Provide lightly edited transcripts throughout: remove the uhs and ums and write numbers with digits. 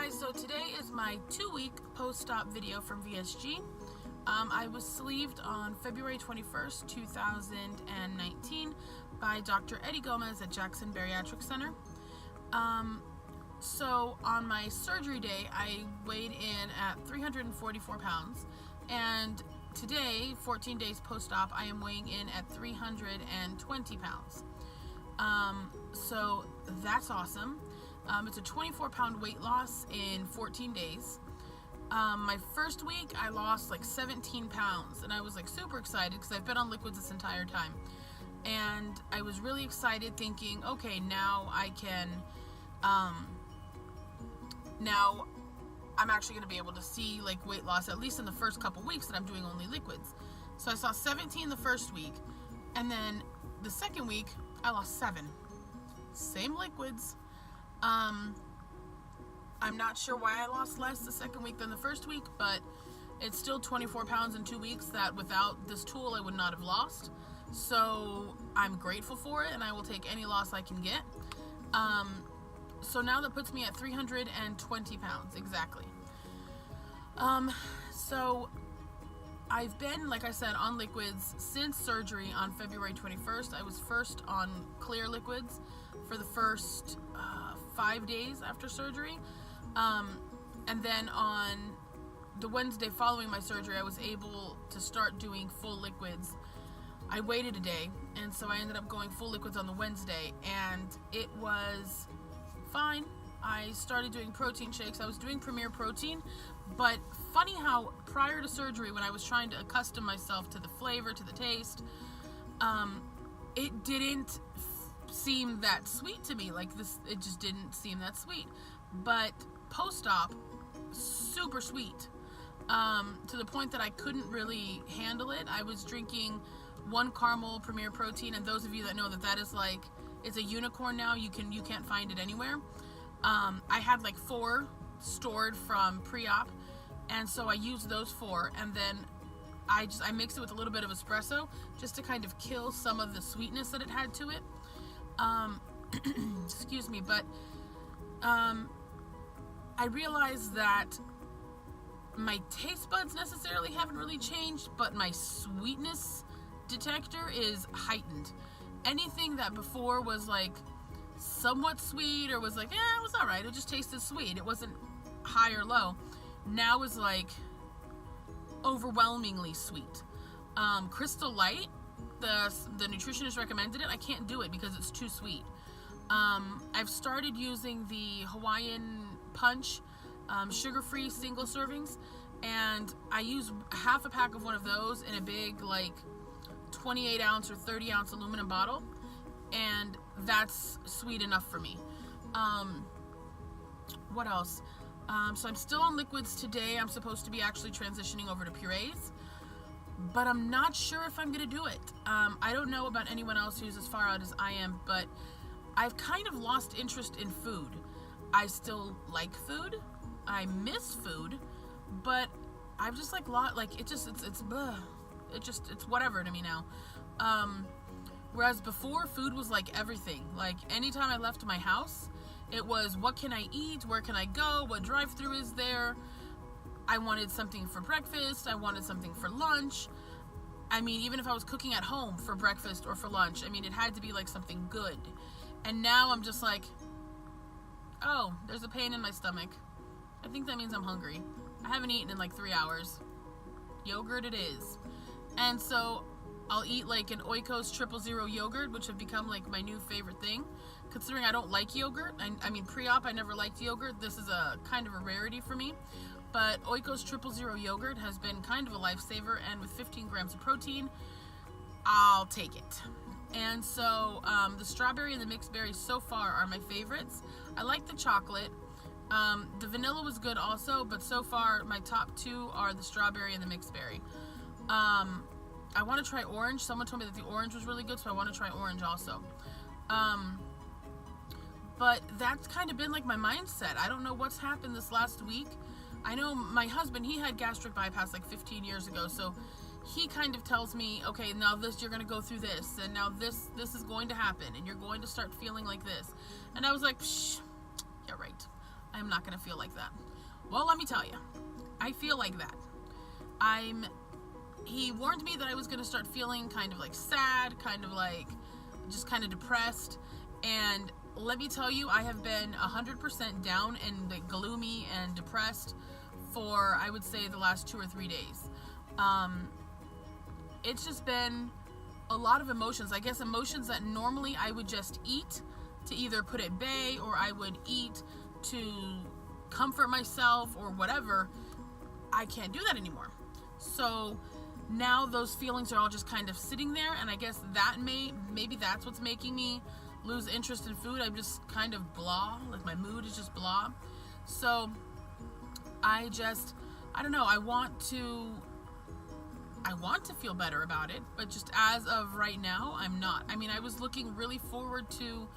guys, so today is my 2-week post-op video from VSG. I was sleeved on February 21st, 2019 by Dr. Eddie Gomez at Jackson Bariatric Center. So on my surgery day, I weighed in at 344 pounds, and today, 14 days post-op, I am weighing in at 320 pounds. So that's awesome. It's a 24-pound weight loss in 14 days. My first week, I lost like 17 pounds, and I was like super excited because I've been on liquids this entire time. And I was really excited thinking, okay, now I can, now I'm actually going to be able to see like weight loss, at least in the first couple weeks that I'm doing only liquids. So I saw 17 the first week, and then the second week, I lost 7. Same liquids. I'm not sure why I lost less the second week than the first week, but it's still 24 pounds in 2 weeks that without this tool I would not have lost. So I'm grateful for it, and I will take any loss I can get. So now that puts me at 320 pounds exactly. So I've been, like I said, on liquids since surgery on February 21st. I was first on clear liquids for the first 5 days after surgery. And then on the Wednesday following my surgery, I was able to start doing full liquids. I waited a day, and so I ended up going full liquids on the Wednesday, and it was fine. I started doing protein shakes. I was doing Premier Protein, but funny how prior to surgery, when I was trying to accustom myself to the flavor, to the taste, it didn't seem that sweet to me. Like this, it just didn't seem that sweet. But post-op, super sweet, to the point that I couldn't really handle it. I was drinking 1 caramel Premier Protein, and those of you that know that that is like, it's a unicorn now. You can't find it anywhere. I had like 4 stored from pre-op, and so I used those 4, and then I mixed it with a little bit of espresso just to kind of kill some of the sweetness that it had to it. Excuse me, but I realized that my taste buds necessarily haven't really changed, but my sweetness detector is heightened. Anything that before was like somewhat sweet or was like, it was alright, it just tasted sweet, it wasn't high or low, now is like overwhelmingly sweet. Crystal Light, the nutritionist recommended it. I can't do it because it's too sweet. I've started using the Hawaiian Punch sugar-free single servings, and I use half a pack of one of those in a big like 28 ounce or 30 ounce aluminum bottle, and that's sweet enough for me. What else? So I'm still on liquids today. I'm supposed to be actually transitioning over to purees, but I'm not sure if I'm gonna do it. I don't know about anyone else who's as far out as I am, but I've kind of lost interest in food. I still like food, I miss food, but I've just like it's whatever to me now. Whereas before, food was like everything. Like anytime I left my house, it was, what can I eat? Where can I go? What drive-thru is there? I wanted something for breakfast. I wanted something for lunch. I mean, even if I was cooking at home for breakfast or for lunch, I mean, it had to be like something good. And now I'm just like, oh, there's a pain in my stomach. I think that means I'm hungry. I haven't eaten in like 3 hours. Yogurt it is. And so I'll eat like an Oikos 000 yogurt, which have become like my new favorite thing, considering I don't like yogurt. I mean, pre-op, I never liked yogurt. This is a kind of a rarity for me. But Oikos 000 yogurt has been kind of a lifesaver, and with 15 grams of protein, I'll take it. And so the strawberry and the mixed berries so far are my favorites. I like the chocolate. The vanilla was good also, but so far my top 2 are the strawberry and the mixed berry. I want to try orange. Someone told me that the orange was really good, so I want to try orange also. But that's kind of been like my mindset. I don't know what's happened this last week. I know my husband, he had gastric bypass like 15 years ago, so he kind of tells me, okay, now this, you're going to go through this, and now this is going to happen, and you're going to start feeling like this. And I was like, psh, yeah, right. I'm not going to feel like that. Well, let me tell you, I feel like that. He warned me that I was going to start feeling kind of like sad, kind of like just kind of depressed. And let me tell you, I have been 100% down and like gloomy and depressed for, I would say, the last 2 or 3 days. It's just been a lot of emotions. I guess emotions that normally I would just eat to either put at bay, or I would eat to comfort myself or whatever. I can't do that anymore. So now those feelings are all just kind of sitting there, and I guess that maybe that's what's making me lose interest in food. I'm just kind of blah, like my mood is just blah. So I don't know, I want to feel better about it, but just as of right now, I'm not. I mean, I was looking really forward to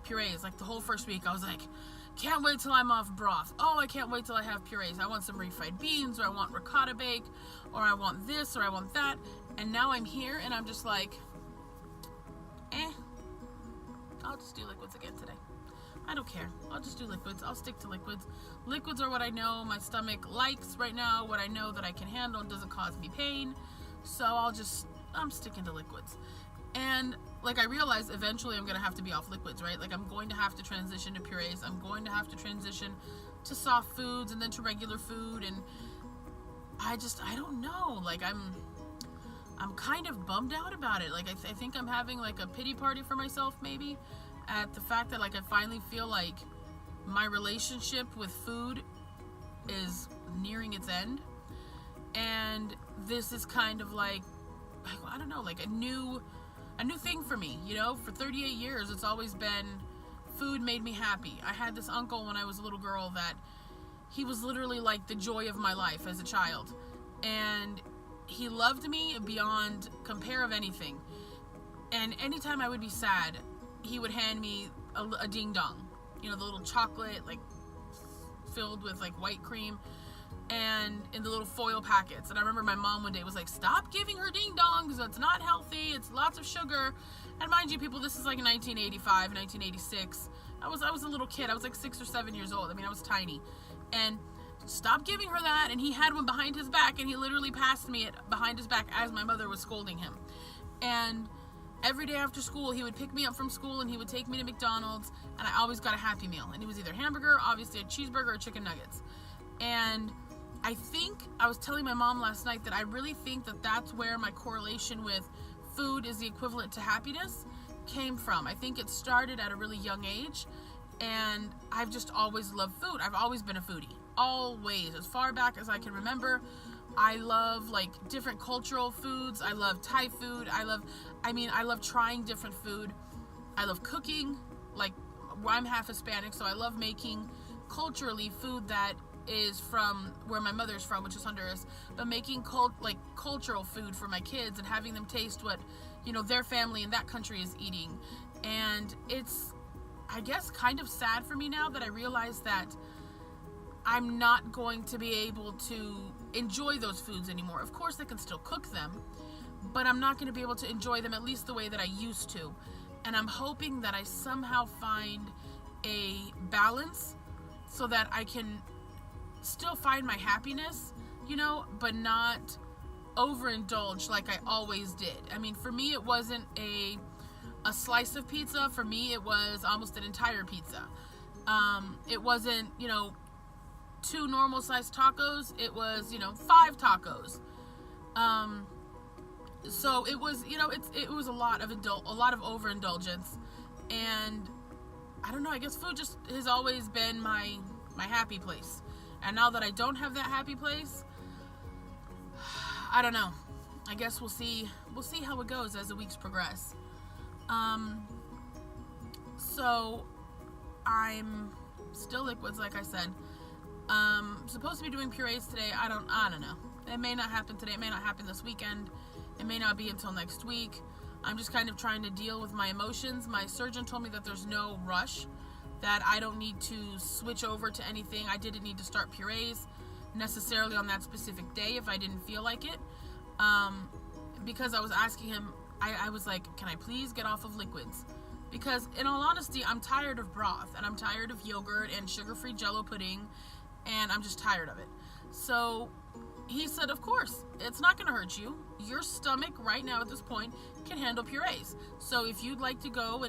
purees. Like the whole first week, I was like, can't wait till I'm off broth. Oh, I can't wait till I have purees. I want some refried beans, or I want ricotta bake, or I want this, or I want that. And now I'm here, and I'm just like, I'll just do liquids again today. I don't care. I'll just do liquids. I'll stick to liquids. Liquids are what I know my stomach likes right now, what I know that I can handle, doesn't cause me pain. So I'm sticking to liquids. And like I realize eventually I'm going to have to be off liquids, right? Like I'm going to have to transition to purees. I'm going to have to transition to soft foods and then to regular food. And I don't know. Like I'm kind of bummed out about it. Like I think I'm having like a pity party for myself maybe at the fact that like I finally feel like my relationship with food is nearing its end. And this is kind of like, I don't know, like a new thing for me, you know? For 38 years, it's always been food made me happy. I had this uncle when I was a little girl that he was literally like the joy of my life as a child. And he loved me beyond compare of anything. And anytime I would be sad, he would hand me a ding dong, you know, the little chocolate, like filled with like white cream, and in the little foil packets. And I remember my mom one day was like, stop giving her ding dongs, it's not healthy, it's lots of sugar. And mind you, people, this is like 1985, 1986. I was a little kid. I was like 6 or 7 years old. I mean, I was tiny. And stop giving her that. And he had one behind his back, and he literally passed me it behind his back as my mother was scolding him. And every day after school, he would pick me up from school and he would take me to McDonald's, and I always got a Happy Meal. And it was either hamburger, obviously a cheeseburger, or chicken nuggets. And I was telling my mom last night that I really think that that's where my correlation with food is the equivalent to happiness came from. I think it started at a really young age, and I've just always loved food. I've always been a foodie. Always. As far back as I can remember. I love like different cultural foods. I love Thai food. I love trying different food. I love cooking. Like, I'm half Hispanic, so I love making culturally food that is from where my mother's from, which is Honduras, but making cultural food for my kids and having them taste what, you know, their family in that country is eating. And it's, I guess, kind of sad for me now that I realize that I'm not going to be able to enjoy those foods anymore. Of course, I can still cook them, but I'm not going to be able to enjoy them at least the way that I used to. And I'm hoping that I somehow find a balance so that I can still find my happiness, you know, but not overindulge like I always did. I mean, for me, it wasn't a slice of pizza. For me, it was almost an entire pizza. It wasn't, you know, 2 normal sized tacos. It was, you know, 5 tacos. So it was, you know, it was a lot of overindulgence. And I don't know, I guess food just has always been my happy place. And now that I don't have that happy place, I don't know. I guess we'll see how it goes as the weeks progress. So I'm still liquids, like I said. Supposed to be doing purees today. I don't know. It may not happen today. It may not happen this weekend. It may not be until next week. I'm just kind of trying to deal with my emotions. My surgeon told me that there's no rush, that I don't need to switch over to anything. I didn't need to start purees necessarily on that specific day if I didn't feel like it. Because I was asking him, I was like, can I please get off of liquids? because in all honesty, I'm tired of broth, and I'm tired of yogurt and sugar-free Jell-O pudding, and I'm just tired of it. So he said, of course, it's not going to hurt you. Your stomach right now at this point can handle purees. So if you'd like to go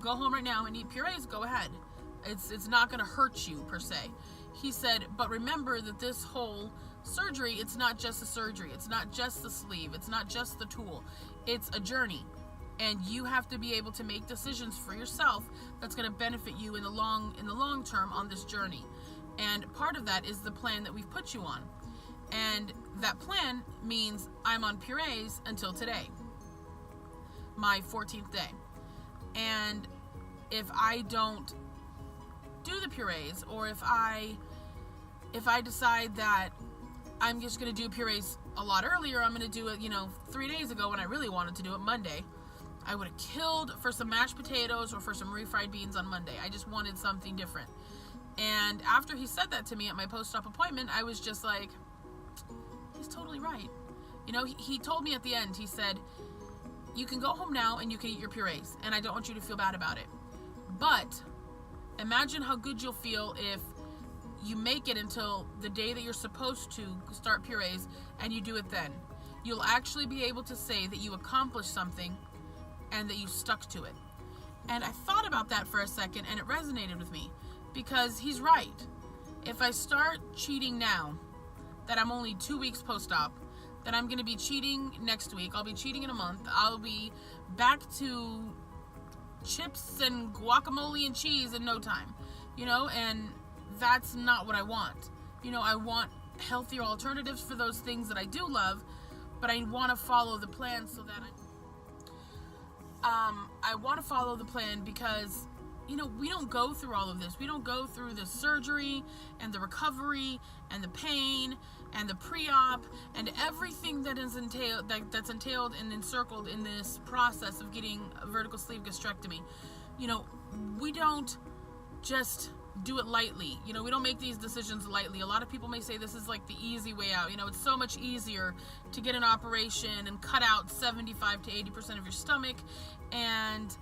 home right now and eat purees, go ahead. It's not going to hurt you per se. He said, but remember that this whole surgery, it's not just a surgery. It's not just the sleeve. It's not just the tool. It's a journey. And you have to be able to make decisions for yourself that's going to benefit you in the long term on this journey. And part of that is the plan that we've put you on. And that plan means I'm on purees until today, my 14th day. And if I don't do the purees, or if I decide that I'm just going to do purees a lot earlier, I'm going to do it, 3 days ago when I really wanted to do it Monday, I would have killed for some mashed potatoes or for some refried beans on Monday. I just wanted something different. And after he said that to me at my post-op appointment, I was just like, he's totally right. He told me at the end, he said, you can go home now and you can eat your purees, and I don't want you to feel bad about it. But imagine how good you'll feel if you make it until the day that you're supposed to start purees and you do it then. You'll actually be able to say that you accomplished something and that you stuck to it. And I thought about that for a second, and it resonated with me, because he's right. If I start cheating now, that I'm only 2 weeks post-op, that I'm going to be cheating next week, I'll be cheating in a month, I'll be back to chips and guacamole and cheese in no time, and that's not what I want. I want healthier alternatives for those things that I do love, but I want to follow the plan so that I want to follow the plan because we don't go through all of this. We don't go through the surgery and the recovery and the pain and the pre-op and everything that is that's entailed and encircled in this process of getting a vertical sleeve gastrectomy. We don't just do it lightly. We don't make these decisions lightly. A lot of people may say this is like the easy way out. It's so much easier to get an operation and cut out 75 to 80% of your stomach and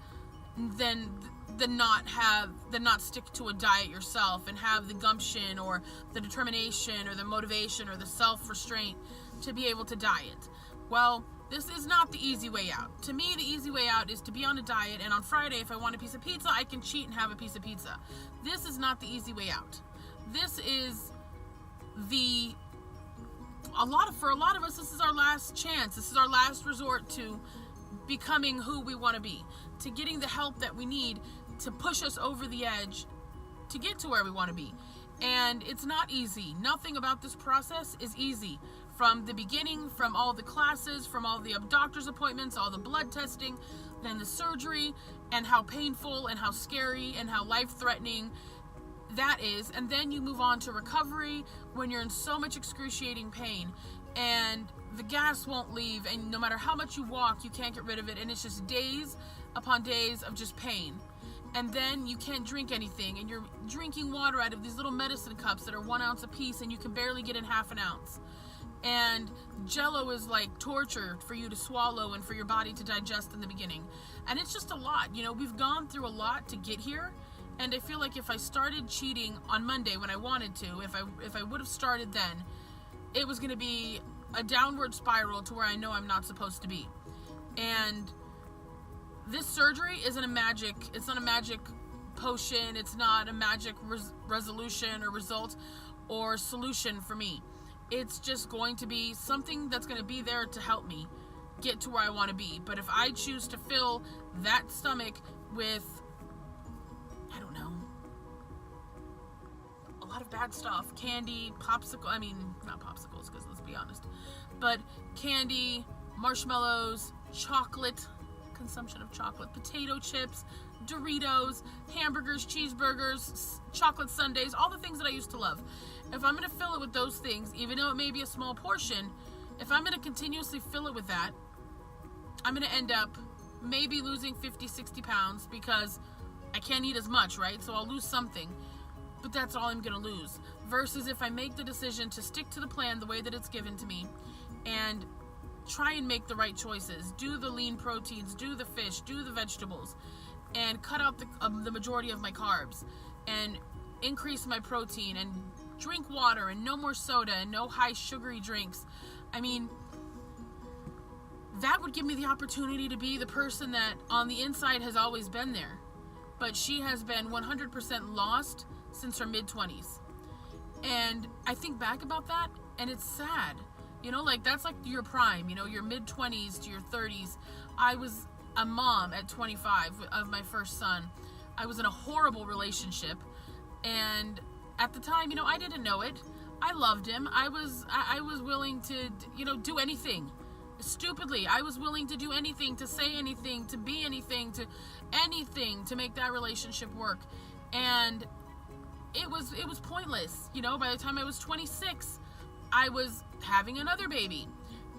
then not stick to a diet yourself and have the gumption or the determination or the motivation or the self-restraint to be able to diet. Well, this is not the easy way out. To me, the easy way out is to be on a diet, and on Friday, if I want a piece of pizza, I can cheat and have a piece of pizza. This is not the easy way out. This is for a lot of us, this is our last chance. This is our last resort to becoming who we want to be, to getting the help that we need to push us over the edge to get to where we want to be. And it's not easy. Nothing about this process is easy. From the beginning, from all the classes, from all the doctor's appointments, all the blood testing, then the surgery, and how painful and how scary and how life-threatening that is. And then you move on to recovery when you're in so much excruciating pain and the gas won't leave, and no matter how much you walk, you can't get rid of it, and it's just days upon days of just pain. And then you can't drink anything, and you're drinking water out of these little medicine cups that are 1 ounce a piece, and you can barely get in half an ounce. And Jell-O is like torture for you to swallow and for your body to digest in the beginning. And it's just a lot. We've gone through a lot to get here, and I feel like if I started cheating on Monday when I wanted to, if I would have started then, it was going to be a downward spiral to where I know I'm not supposed to be. And this surgery isn't it's not a magic potion, it's not a magic resolution or result or solution for me. It's just going to be something that's going to be there to help me get to where I want to be. But if I choose to fill that stomach with, I don't know, a lot of bad stuff, candy, not popsicles, because let's be honest, but candy, marshmallows, chocolate, consumption of chocolate, potato chips, Doritos, hamburgers, cheeseburgers, chocolate sundaes, all the things that I used to love. If I'm going to fill it with those things, even though it may be a small portion, if I'm going to continuously fill it with that, I'm going to end up maybe losing 50, 60 pounds because I can't eat as much, right? So I'll lose something, but that's all I'm going to lose. Versus if I make the decision to stick to the plan the way that it's given to me and try and make the right choices, do the lean proteins, do the fish, do the vegetables, and cut out the majority of my carbs and increase my protein and drink water and no more soda and no high sugary drinks, I mean, that would give me the opportunity to be the person that on the inside has always been there. But she has been 100% lost since her mid-20s. And I think back about that, and it's sad. You know, like, that's like your prime, you know, your mid-20s to your 30s. I was a mom at 25 of my first son. I was in a horrible relationship. And at the time, you know, I didn't know it. I loved him. I was willing to, you know, do anything. Stupidly, I was willing to do anything, to say anything, to be anything, to make that relationship work. And it was pointless. You know, by the time I was 26, I was having another baby.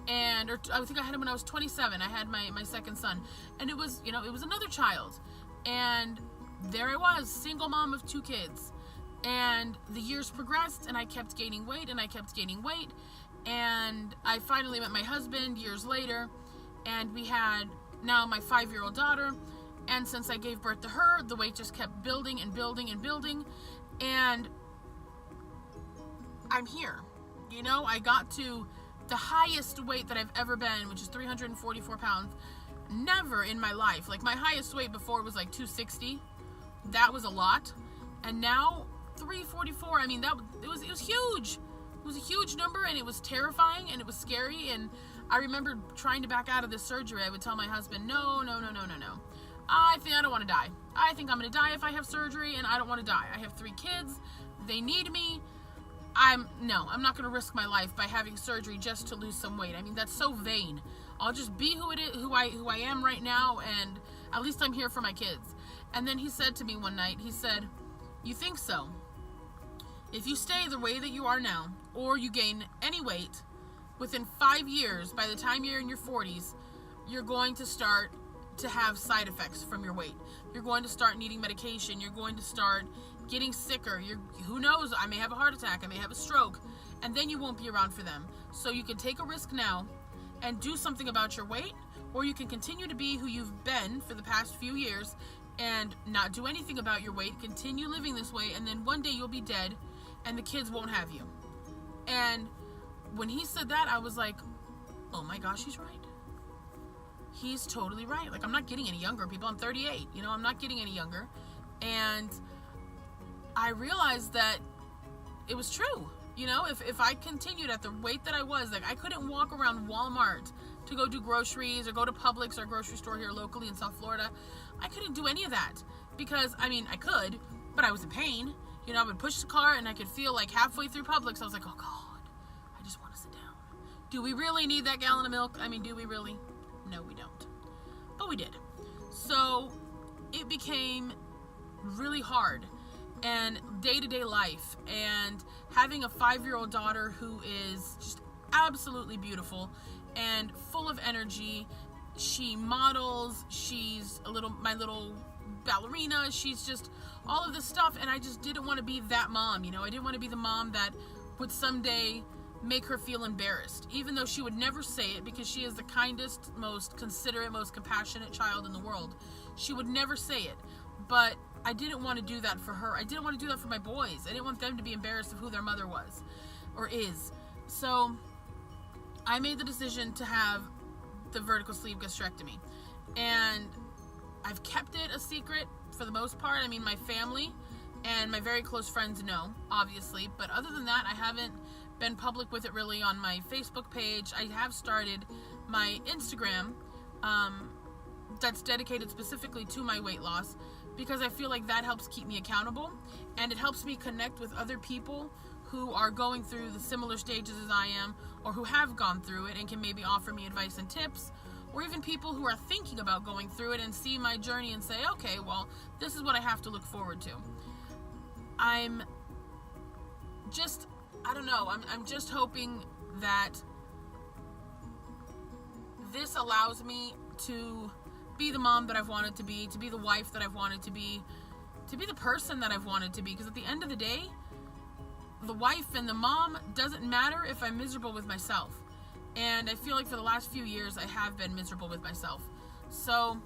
And I think I had him when I was 27. I had my second son. And it was, you know, it was another child. And there I was, single mom of 2 kids. And the years progressed, and I kept gaining weight, and I finally met my husband years later, and we had now my 5-year-old daughter. And since I gave birth to her, the weight just kept building and building and building. And I'm here. You know, I got to the highest weight that I've ever been, which is 344 pounds. Never in my life. Like, my highest weight before was like 260. That was a lot. And now 344. I mean, it was huge. It was a huge number, and it was terrifying, and it was scary. And I remember trying to back out of this surgery. I would tell my husband, no. I don't want to die. I think I'm going to die if I have surgery, and I don't want to die. I have 3 kids. They need me. I'm not going to risk my life by having surgery just to lose some weight. I mean, that's so vain. I'll just be who I am right now, and at least I'm here for my kids. And then he said to me one night, he said, "You think so? If you stay the way that you are now, or you gain any weight, within 5 years, by the time you're in your 40s, you're going to start to have side effects from your weight. You're going to start needing medication. You're going to start getting sicker. Who knows? I may have a heart attack. I may have a stroke. And then you won't be around for them. So you can take a risk now and do something about your weight, or you can continue to be who you've been for the past few years and not do anything about your weight, continue living this way, and then one day you'll be dead and the kids won't have you." And when he said that, I was like, oh my gosh, he's right. He's totally right. Like, I'm not getting any younger, people. I'm 38. You know, I'm not getting any younger. And I realized that it was true. You know, if I continued at the weight that I was, like, I couldn't walk around Walmart to go do groceries or go to Publix, our grocery store here locally in South Florida. I couldn't do any of that because, I mean, I could, but I was in pain. You know, I would push the car and I could feel like halfway through Publix, I was like, oh God, I just want to sit down. Do we really need that gallon of milk? I mean, do we really? No, we don't. But we did. So it became really hard, and day-to-day life, and having a 5-year-old daughter who is just absolutely beautiful and full of energy. She models, she's my little ballerina, she's just all of this stuff, and I just didn't want to be that mom, you know. I didn't want to be the mom that would someday make her feel embarrassed, even though she would never say it, because she is the kindest, most considerate, most compassionate child in the world. She would never say it, but I didn't want to do that for her. I didn't want to do that for my boys. I didn't want them to be embarrassed of who their mother was or is. So I made the decision to have the vertical sleeve gastrectomy, and I've kept it a secret for the most part. I mean, my family and my very close friends know, obviously, but other than that, I haven't been public with it really on my Facebook page. I have started my Instagram that's dedicated specifically to my weight loss, because I feel like that helps keep me accountable, and it helps me connect with other people who are going through the similar stages as I am, or who have gone through it and can maybe offer me advice and tips, or even people who are thinking about going through it and see my journey and say, okay, well, this is what I have to look forward to. I'm just hoping that this allows me to be the mom that I've wanted to be the wife that I've wanted to be the person that I've wanted to be, because at the end of the day, the wife and the mom doesn't matter if I'm miserable with myself. And I feel like for the last few years I have been miserable with myself. So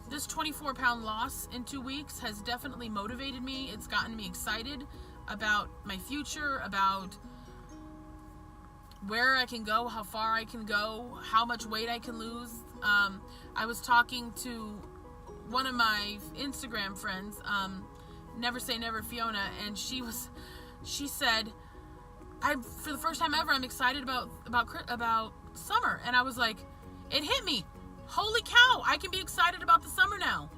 this 24-pound loss in 2 weeks has definitely motivated me. It's gotten me excited about my future, about where I can go, how far I can go, how much weight I can lose. I was talking to one of my Instagram friends, Never Say Never Fiona, and she said, for the first time ever, I'm excited about summer. And I was like, it hit me. Holy cow, I can be excited about the summer now.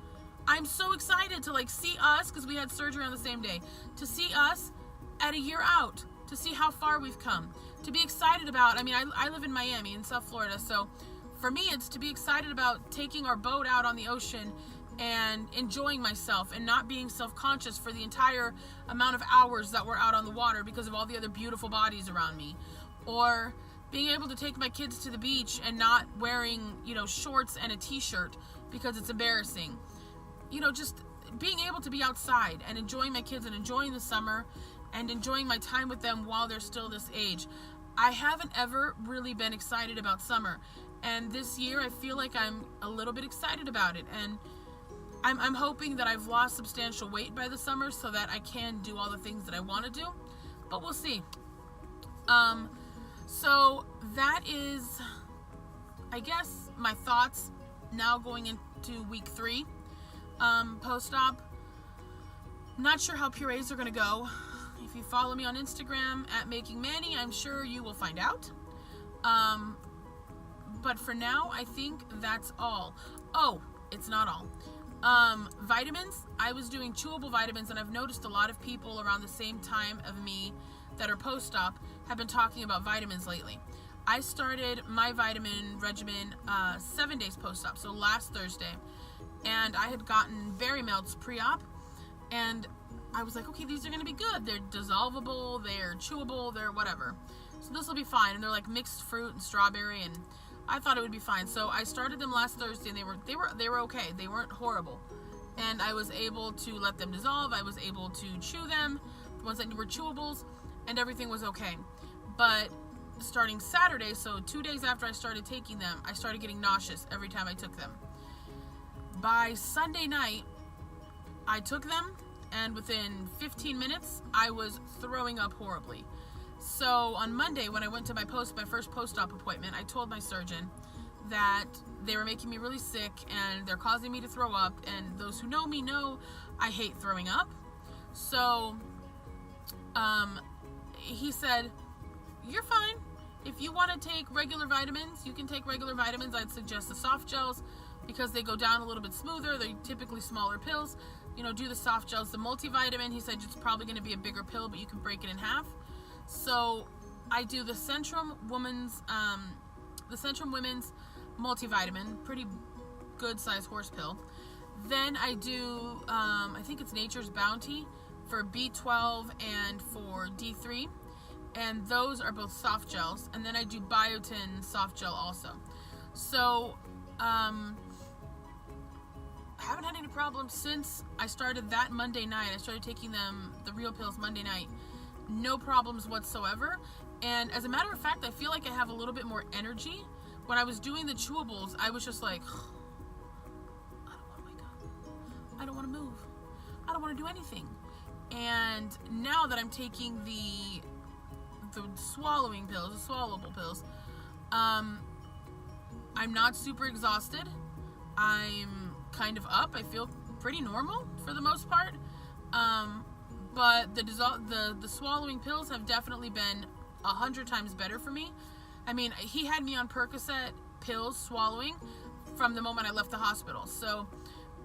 I'm so excited to see us, because we had surgery on the same day, to see us at a year out, to see how far we've come, to be excited about, I live in Miami, in South Florida, so for me, it's to be excited about taking our boat out on the ocean and enjoying myself and not being self-conscious for the entire amount of hours that we're out on the water because of all the other beautiful bodies around me. Or being able to take my kids to the beach and not wearing, shorts and a t-shirt because it's embarrassing. Just being able to be outside and enjoying my kids and enjoying the summer and enjoying my time with them while they're still this age. I haven't ever really been excited about summer. And this year, I feel like I'm a little bit excited about it. And I'm hoping that I've lost substantial weight by the summer so that I can do all the things that I want to do. But we'll see. So that is, I guess, my thoughts now going into week 3. Post-op. Not sure how purees are going to go. If you follow me on Instagram at Making Manny, I'm sure you will find out. But for now, I think that's all. Oh, it's not all. Vitamins. I was doing chewable vitamins, and I've noticed a lot of people around the same time of me that are post-op have been talking about vitamins lately. I started my vitamin regimen 7 days post-op, so last Thursday, and I had gotten Berry Melts pre-op, and I was like, okay, these are going to be good. They're dissolvable, they're chewable, they're whatever. So this will be fine, and they're like mixed fruit and strawberry, and I thought it would be fine. So I started them last Thursday, and they were okay. They weren't horrible, and I was able to let them dissolve. I was able to chew them, the ones that were chewables, and everything was okay. But starting Saturday, so 2 days after I started taking them, I started getting nauseous every time I took them. By Sunday night, I took them, and within 15 minutes, I was throwing up horribly. So on Monday, when I went to my first post-op appointment, I told my surgeon that they were making me really sick and they're causing me to throw up. And those who know me know I hate throwing up. So he said, you're fine. If you want to take regular vitamins, you can take regular vitamins. I'd suggest the soft gels because they go down a little bit smoother. They're typically smaller pills. Do the soft gels. The multivitamin, he said, it's probably going to be a bigger pill, but you can break it in half. So I do the Centrum Women's multivitamin, pretty good size horse pill. Then I do, I think it's Nature's Bounty for B12 and for D3. And those are both soft gels. And then I do Biotin soft gel also. So, I haven't had any problems since I started that Monday night. I started taking the real pills Monday night. No problems whatsoever. And as a matter of fact, I feel like I have a little bit more energy. When I was doing the chewables, I was just like, I don't want to wake up. I don't want to move. I don't want to do anything. And now that I'm taking the swallowing pills, the swallowable pills, I'm not super exhausted. I'm kind of up. I feel pretty normal for the most part. But the swallowing pills have definitely been 100 times better for me. I mean, he had me on Percocet pills swallowing from the moment I left the hospital. So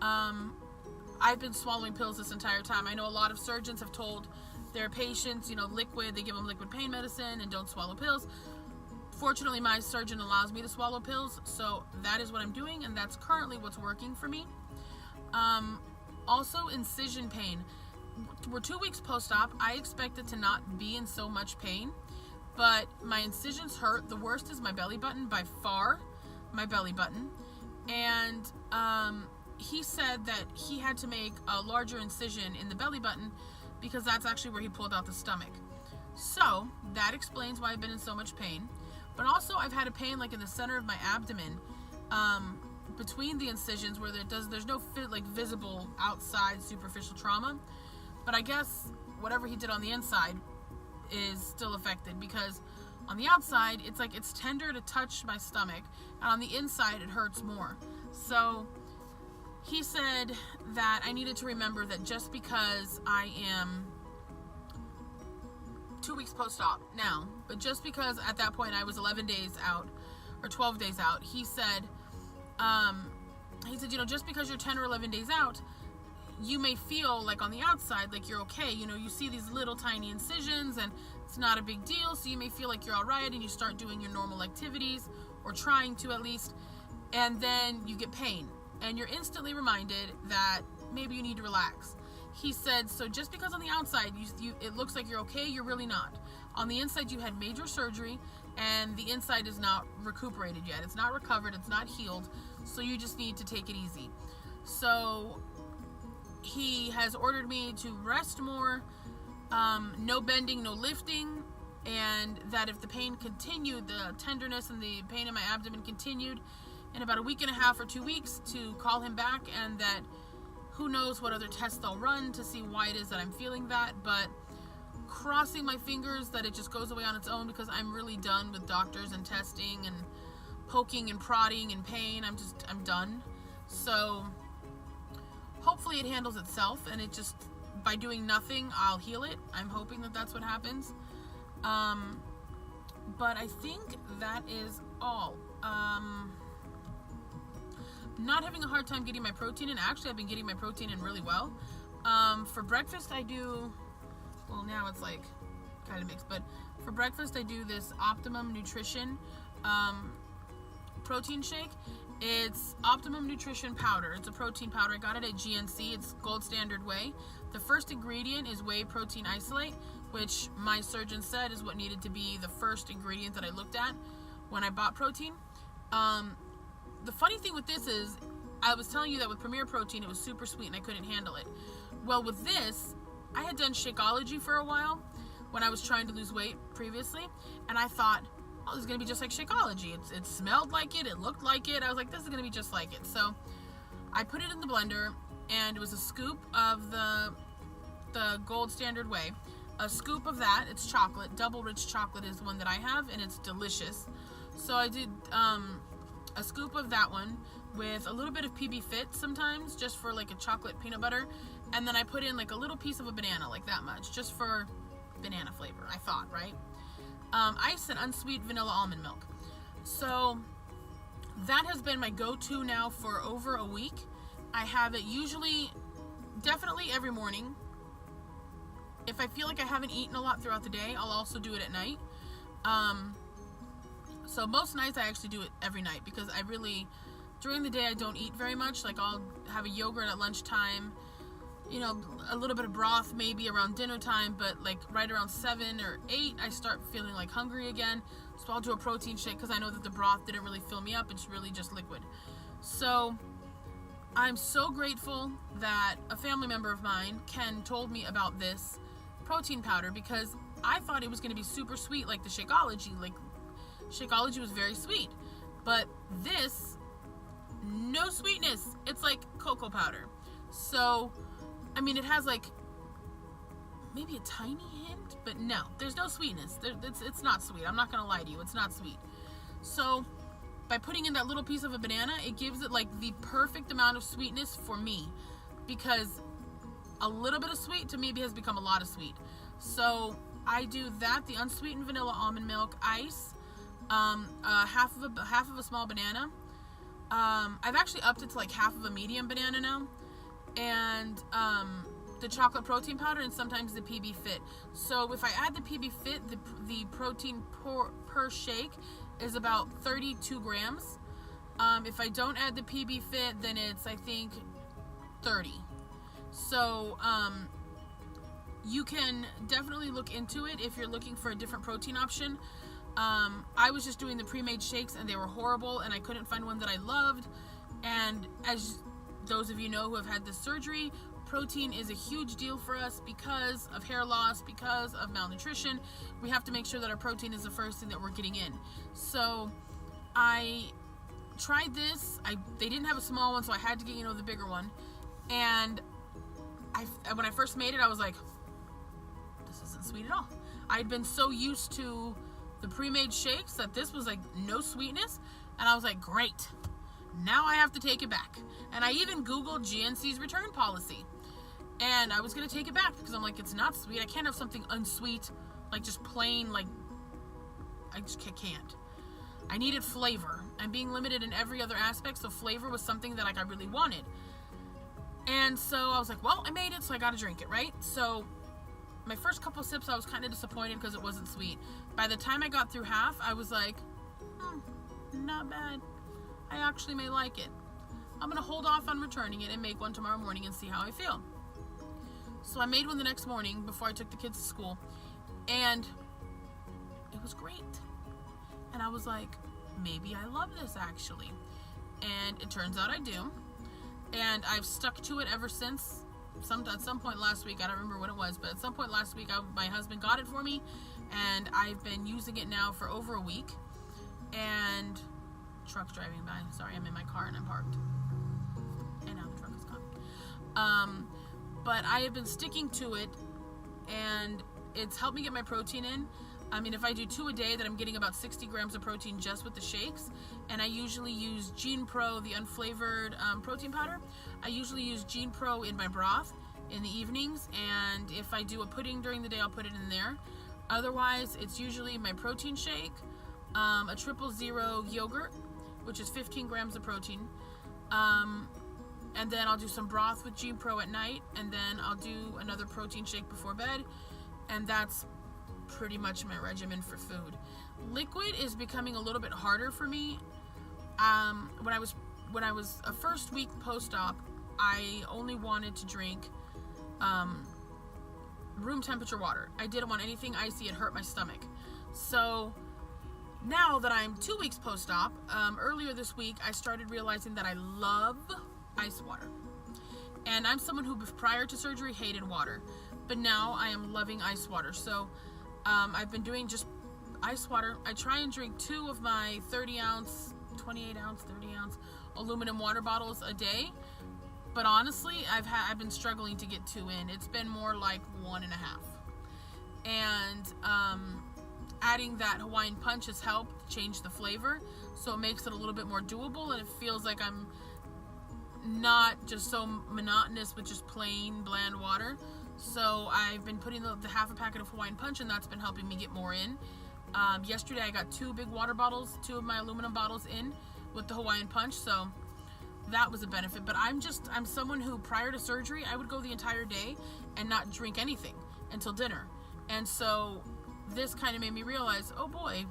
I've been swallowing pills this entire time. I know a lot of surgeons have told their patients, liquid, they give them liquid pain medicine and don't swallow pills. Fortunately, my surgeon allows me to swallow pills, so that is what I'm doing, and that's currently what's working for me. Also, incision pain. We're 2 weeks post-op. I expected to not be in so much pain, but my incisions hurt. The worst is my belly button, by far, my belly button. And he said that he had to make a larger incision in the belly button because that's actually where he pulled out the stomach. So that explains why I've been in so much pain. But also I've had a pain like in the center of my abdomen between the incisions where there's no like visible outside superficial trauma, but I guess whatever he did on the inside is still affected, because on the outside it's like it's tender to touch my stomach, and on the inside it hurts more. So he said that I needed to remember that just because I am 2 weeks post-op now, but just because at that point I was 11 days out or 12 days out, he said, just because you're 10 or 11 days out, you may feel like on the outside like you're okay. You see these little tiny incisions and it's not a big deal, so you may feel like you're all right, and you start doing your normal activities, or trying to at least, and then you get pain and you're instantly reminded that maybe you need to relax. He said, so just because on the outside it looks like you're okay, you're really not. On the inside you had major surgery, and the inside is not recuperated yet. It's not recovered, it's not healed, so you just need to take it easy. So he has ordered me to rest more, no bending, no lifting, and that if the pain continued, the tenderness and the pain in my abdomen continued, in about a week and a half or 2 weeks, to call him back, and that who knows what other tests they'll run to see why it is that I'm feeling that, but crossing my fingers that it just goes away on its own, because I'm really done with doctors and testing and poking and prodding and pain. I'm done. So hopefully it handles itself, and it just, by doing nothing, I'll heal it. I'm hoping that that's what happens. But I think that is all. Not having a hard time getting my protein in. Actually, I've been getting my protein in really well. For breakfast, I do, well, now it's like kind of mixed, but for breakfast, I do this Optimum Nutrition protein shake. It's Optimum Nutrition powder. It's a protein powder. I got it at GNC. It's gold standard whey. The first ingredient is whey protein isolate, which my surgeon said is what needed to be the first ingredient that I looked at when I bought protein. The funny thing with this is, I was telling you that with Premier Protein, it was super sweet and I couldn't handle it. Well, with this, I had done Shakeology for a while when I was trying to lose weight previously, and I thought, oh, this is going to be just like Shakeology. It smelled like it looked like it. I was like, this is going to be just like it. So I put it in the blender, and it was a scoop of the gold standard whey. A scoop of that, it's chocolate. Double rich chocolate is the one that I have, and it's delicious. So I did a scoop of that one with a little bit of PB Fit sometimes, just for like a chocolate peanut butter. And then I put in like a little piece of a banana, like that much, just for banana flavor, I thought, right? Ice and unsweet vanilla almond milk. So that has been my go-to now for over a week. I have it usually, definitely every morning. If I feel like I haven't eaten a lot throughout the day, I'll also do it at night. So most nights I actually do it every night, because I really, during the day I don't eat very much. Like I'll have a yogurt at lunchtime, a little bit of broth maybe around dinner time, but like right around 7 or 8 I start feeling like hungry again. So I'll do a protein shake, because I know that the broth didn't really fill me up. It's really just liquid. So I'm so grateful that a family member of mine, Ken, told me about this protein powder, because I thought it was going to be super sweet like the Shakeology. Like Shakeology was very sweet, but this, no sweetness. It's like cocoa powder. So I mean, it has like maybe a tiny hint, but no, there's no sweetness. It's not sweet. I'm not gonna lie to you, it's not sweet. So by putting in that little piece of a banana, it gives it like the perfect amount of sweetness for me, because a little bit of sweet to me has become a lot of sweet. So I do that, the unsweetened vanilla almond milk, ice, half of a small banana. I've actually upped it to like half of a medium banana now, and the chocolate protein powder, and sometimes the PB Fit. So if I add the PB Fit, the protein per shake is about 32 grams. If I don't add the PB Fit, then it's, I think, 30. So you can definitely look into it if you're looking for a different protein option. I was just doing the pre-made shakes, and they were horrible, and I couldn't find one that I loved. And as those of you know who have had this surgery, protein is a huge deal for us because of hair loss, because of malnutrition. We have to make sure that our protein is the first thing that we're getting in. So I tried this. They didn't have a small one, so I had to get, the bigger one. And when I first made it, I was like, this isn't sweet at all. I'd been so used to the pre-made shakes that this was like no sweetness. And I was like, great. Now I have to take it back. And I even Googled GNC's return policy. And I was going to take it back because I'm like, it's not sweet. I can't have something unsweet, like just plain, like, I just can't. I needed flavor. I'm being limited in every other aspect, so flavor was something that, like, I really wanted. And so I was like, well, I made it, so I got to drink it, right? So my first couple sips, I was kind of disappointed because it wasn't sweet. By the time I got through half, I was like, not bad. I actually may like it. I'm going to hold off on returning it and make one tomorrow morning and see how I feel. So I made one the next morning before I took the kids to school, and it was great. And I was like, maybe I love this actually. And it turns out I do. And I've stuck to it ever since. At some point last week, I don't remember when it was, but at some point last week, my husband got it for me, and I've been using it now for over a week. And truck's driving by. Sorry, I'm in my car and I'm parked. And now the truck is gone. But I have been sticking to it, and it's helped me get my protein in. I mean, if I do 2 a day, then I'm getting about 60 grams of protein just with the shakes. And I usually use Gene Pro, the unflavored protein powder. I usually use Gene Pro in my broth in the evenings. And if I do a pudding during the day, I'll put it in there. Otherwise, it's usually my protein shake, a 000 yogurt, which is 15 grams of protein. And then I'll do some broth with Gene Pro at night. And then I'll do another protein shake before bed. And that's pretty much my regimen for food. Liquid is becoming a little bit harder for me. When I was a first week post-op, I only wanted to drink room temperature water. I didn't want anything icy. It hurt my stomach. So now that I'm 2 weeks post-op, earlier this week, I started realizing that I love ice water. And I'm someone who prior to surgery hated water, but now I am loving ice water. So I've been doing just ice water. I try and drink 2 of my 30 ounce, 28 ounce, 30 ounce aluminum water bottles a day. But honestly, I've been struggling to get 2 in. It's been more like 1.5. And adding that Hawaiian Punch has helped change the flavor, so it makes it a little bit more doable, and it feels like I'm not just so monotonous with just plain bland water. So I've been putting the half a packet of Hawaiian Punch, and that's been helping me get more in. Yesterday I got 2 big water bottles, 2 of my aluminum bottles in with the Hawaiian Punch, so that was a benefit. But I'm someone who prior to surgery, I would go the entire day and not drink anything until dinner. And so this kind of made me realize, oh boy,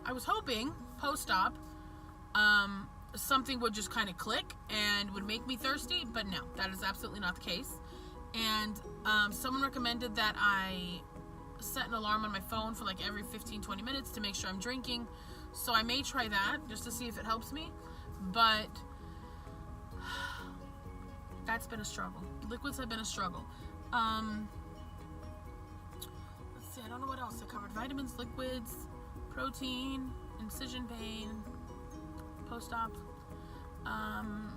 I was hoping post-op something would just kind of click and would make me thirsty, but no, that is absolutely not the case. And someone recommended that I set an alarm on my phone for like every 15-20 minutes to make sure I'm drinking. So I may try that just to see if it helps me. But that's been a struggle. Liquids have been a struggle. Let's see, I don't know what else I covered. Vitamins, liquids, protein, incision pain, post-op. I'm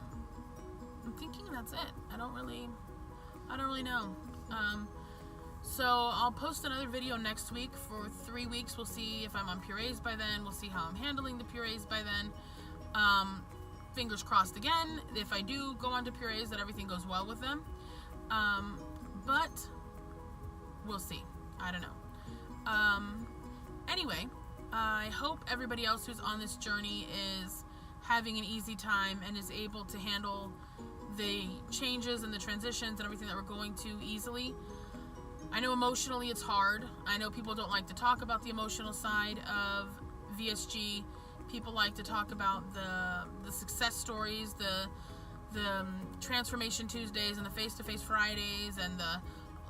thinking that's it. I don't really know. So I'll post another video next week. For 3 weeks, we'll see if I'm on purees by then. We'll see how I'm handling the purees by then. Fingers crossed again, if I do go on to purees, that everything goes well with them. But we'll see. I don't know. Anyway, I hope everybody else who's on this journey is having an easy time and is able to handle the changes and the transitions and everything that we're going to easily. I know emotionally it's hard. I know people don't like to talk about the emotional side of VSG. People like to talk about the success stories, the Transformation Tuesdays and the Face-to-Face Fridays and the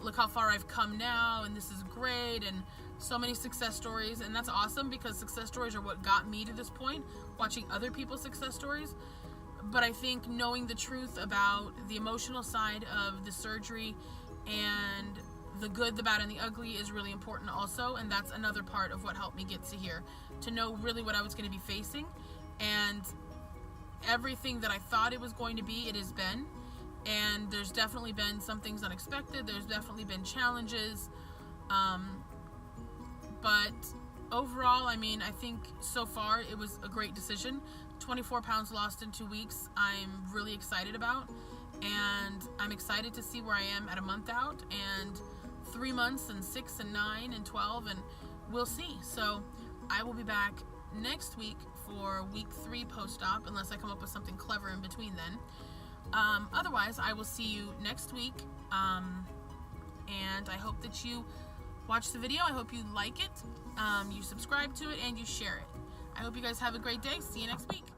look how far I've come now and this is great and so many success stories. And that's awesome because success stories are what got me to this point, watching other people's success stories. But I think knowing the truth about the emotional side of the surgery and the good, the bad, and the ugly is really important also. And that's another part of what helped me get to here, to know really what I was going to be facing and everything that I thought it was going to be, it has been. And there's definitely been some things unexpected. There's definitely been challenges. But overall, I mean, I think so far it was a great decision. 24 pounds lost in 2 weeks, I'm really excited about. And I'm excited to see where I am at a month out, and 3 months, and 6, and 9, and 12, and we'll see. So I will be back next week for week 3 post-op, unless I come up with something clever in between then. Otherwise, I will see you next week, and I hope that you watch the video. I hope you like it, you subscribe to it, and you share it. I hope you guys have a great day. See you next week.